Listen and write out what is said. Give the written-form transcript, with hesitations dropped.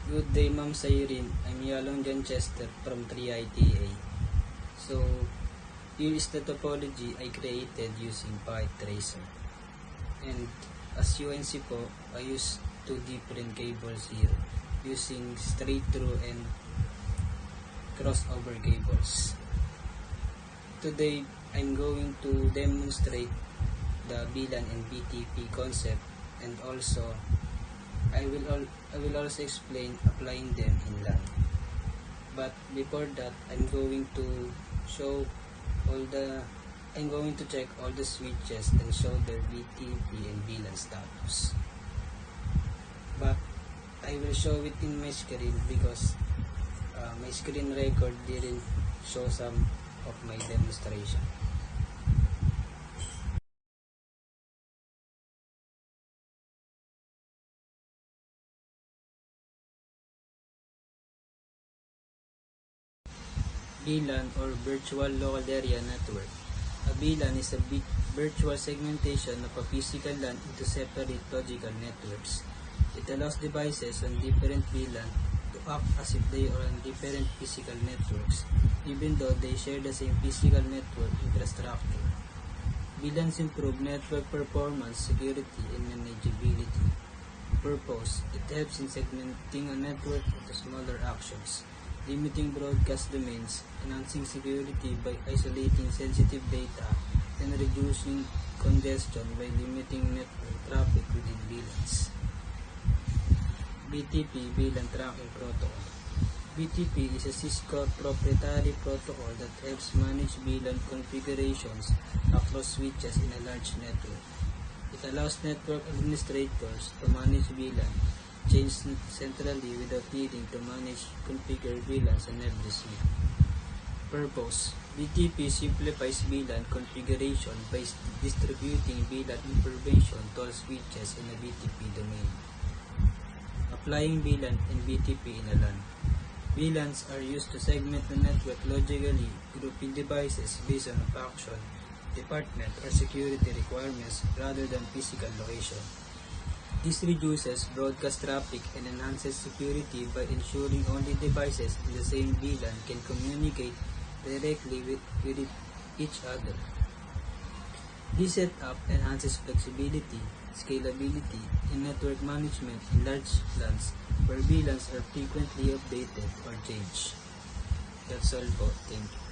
Good day, Ma'am Sayrin. I'm Yalong John Chester from 3ITA. So, here is the topology I created using PyTracer. And as you can see po, I used two different cables here using straight through and crossover cables. Today, I'm going to demonstrate the VLAN and BTP concept, and also I will also explain applying them in LAN. But before that, I'm going to check all the switches and show their BTP and VLAN status. But I will show it in my screen because my screen record didn't show some of my demonstration. VLAN or Virtual Local Area Network. A VLAN is a virtual segmentation of a physical LAN into separate logical networks. It allows devices on different VLAN to act as if they are on different physical networks, even though they share the same physical network infrastructure. VLANs improve network performance, security, and manageability. Purpose: it helps in segmenting a network into smaller actions, limiting broadcast domains, enhancing security by isolating sensitive data, and reducing congestion by limiting network traffic within VLANs. BTP VLAN Tracking Protocol. BTP is a Cisco proprietary protocol that helps manage VLAN configurations across switches in a large network. It allows network administrators to manage VLAN chains centrally without needing to manage configure VLANs on every switch. Purpose: BTP simplifies VLAN configuration by distributing VLAN information to all switches in a BTP domain. Applying VLAN and BTP in a LAN. VLANs are used to segment the network logically, grouping devices based on a function, department, or security requirements rather than physical location. This reduces broadcast traffic and enhances security by ensuring only devices in the same VLAN can communicate directly with each other. This setup enhances flexibility, scalability, and network management in large LANs where VLANs are frequently updated or changed. That's all po. Thank you.